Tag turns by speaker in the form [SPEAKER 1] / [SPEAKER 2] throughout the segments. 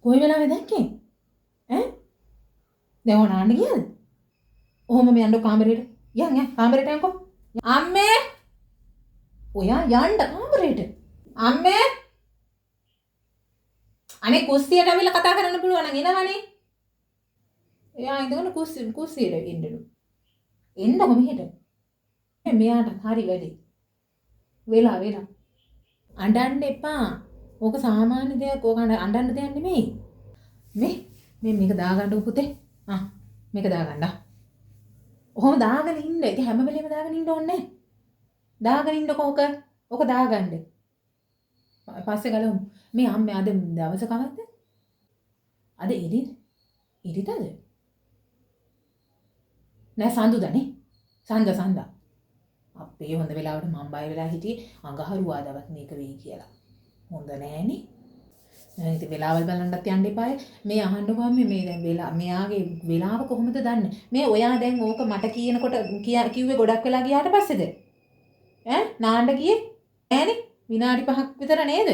[SPEAKER 1] කොයි වෙලාවෙ දැක්කේ? ඈ? දැන් ඕන ආන්න ගියාද? ඔහොම මේ යන්න කාමරේට. යන් කාමරේට යන්කෝ. අම්මේ! ඔයා යන්න කාමරේට. අම්මේ! අනේ කුස්සියට ඇවිල්ලා කතා කරන්න පුළුවන් නම් එනවනේ. එයා ඉඳගෙන කුස්සියට ඉන්නලු. එන්නකො මෙහෙට. මෙයාට හරි වැඩි. වෙලා. අඬන්න එපා. ඕක සාමාන්‍ය දෙයක්. ඕක අඬන්න දෙයක් නෙමෙයි. මේක දාගන්න පුතේ. මේක දාගන්න. ඔහොම දාගෙන ඉන්න. ඒක හැම වෙලේම දාගෙන ඉන්න ඕනේ නැහැ. දාගෙන ඉන්නකො ඕක දාගන්න. පස්සේ ගලමු. මේ අම්මේ අද දවස කවද්ද? අද ඉරිදද? නෑ සඳුදානේ. සඳ. අපේ හොඳ වෙලාවට මම බය වෙලා හිටියේ අඟහරුවාදවත් මේක වෙයි කියලා. හොඳ නෑනේ. ඉතින් වෙලාවල් බලන්නත් යන්න එපායි. මේ අහන්නකෝ අම්මේ මේ දැන් මෙයාගේ වෙලාව කොහොමද දන්නේ? මේ ඔයා දැන් ඕක මට කියනකොට කිව්වේ ගොඩක් වෙලා ගියාට පස්සේද? නාන්න ගියේ? නෑනේ. විනාඩි 5ක් විතර නේද?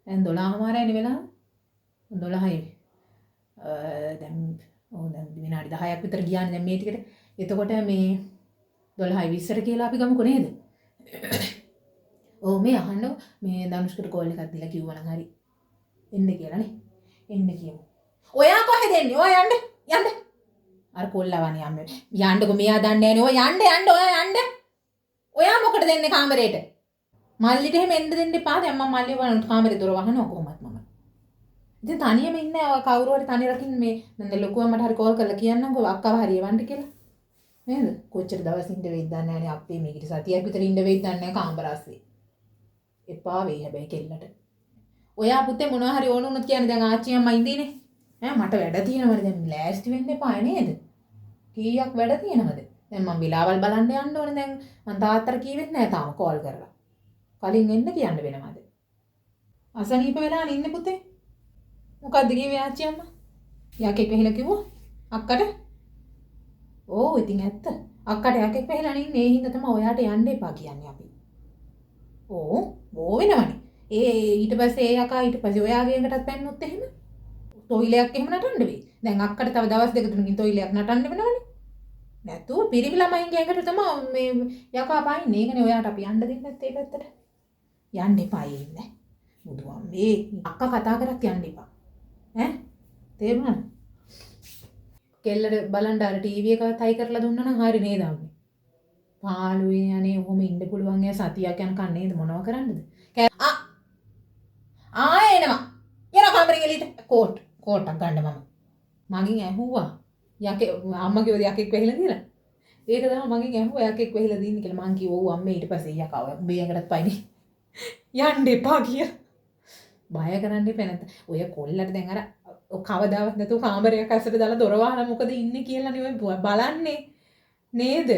[SPEAKER 1] දැන් 12:00මාරයිනේ වෙලාව. 12යි. දැන් විනාඩි 10ක් විතර ගියානේ දැන් මේ ටිකට. එතකොට මේ 12:20ට කියලා අපි ගමුකෝ නේද? මේ අහන්න මේ ධනුෂ්කට කෝල් එකක් දීලා කිව්වනම් හරි. එන්න කියලානේ. එන්න කියමු. ඔයා කොහෙද එන්නේ? ඔයා යන්න. අර කොල්ලවනේ අම්මේ. යන්නකො මෙයා දන්නේ නෑනේ. ඔයා යන්න ඔයා යන්න. ඔයා මොකටද එන්නේ කාමරේට? මල්ලිට එහෙම එන්න දෙන්න එපා. දැන් මම මල්ලිව බලන්න කාමරේ දොර වහනවා කොහොමත් මම. ඉතින් තනියම ඉන්නේ කවුරු හරි තනි රකින්න මේ නන්ද ලොකුව මට හරි කෝල් කරලා කියන්නම්කෝ අක්කව හරි එවන්න කියලා. නේද? කොච්චර දවස් ඉන්න වෙයිද දන්නේ නැහැනේ අපේ මේකට සතියක් විතර ඉන්න වෙයිද දන්නේ නැහැ කාමරාස්සේ. එපා වෙයි හැබැයි කෙල්ලට. ඔයා පුතේ මොනවා හරි ඕන වුණොත් කියන්නේ දැන් ආච්චි අම්මා ඉඳීනේ. මට වැඩ තියෙනවනේ දැන් ලෑස්ති වෙන්න එපා නේද? කීයක් වැඩ තියෙනවද? දැන් මම විලාවල් බලන්න යන්න ඕනේ දැන් මං තාත්තට කිව්වෙත් නැහැ තාම කෝල් කරලා. කලින් එන්න කියන්න වෙනවද? අසනීප වෙලානේ ඉන්නේ පුතේ. මොකද්ද කිව්වේ ආච්චි අම්මා? යකෙක් වෙහිලා කිව්වා අක්කට? ඉතින් ඇත්ත. අක්කට යකෙක් වෙහිලා ඉන්නේ ඒ හින්දා තමයි ඔයාට යන්න එපා කියන්නේ අපි. වෙනවනේ. ඊට පස්සේ ඒ යකා ඊට පස්සේ ඔයාගේ එකටත් පැන්නොත් එහෙම තොইলයක් එහෙම නටන්න වෙයි. දැන් අක්කට තව දවස් දෙක තුනකින් තොইলයක් නටන්න වෙනවනේ. නැතුව පිරිමි ළමයින්ගේ එකට තමයි මේ යකා පයින්නේ. ඒකනේ ඔයාට අපි යන්න දෙන්නේ නැත්තේ ඒ පැත්තට. යන්න එපා ඉන්නේ. බුදුහාමේ අක්කා කතා කරත් යන්න එපා. තේරුණාද? කෙල්ලට බලන්න අර ටීවී එකවත් හයි කරලා දුන්නා නම් හරි නේද අම්මේ? පාළුවේ අනේ ඔහොම ඉන්න පුළුවන් යා සතියක් යනකම් නේද මොනව කරන්නද? එනවා. යන කාමරේ එළියට කෝට්ටක් ගන්න මම. මගෙන් ඇහුවා. අම්මා කිව්වද යකෙක් වෙහිලා කියලා? ඒක තමයි මගෙන් ඇහුවා යකෙක් වෙහිලා දින්නේ කියලා. මං කිව්වා ඔව් අම්මේ ඊට පස්සේ යකව උඹේ ඇඟටත් පයින්නේ. යන්න එපා කියලා. බය කරන්න එපා නැත්නම් ඔය කොල්ලට දැන් අර කවදාවත් නැතුව කාමරයක් ඇස්සට දාලා දොර වහලා මොකද ඉන්නේ කියලා නේ ඔය බලන්නේ නේද?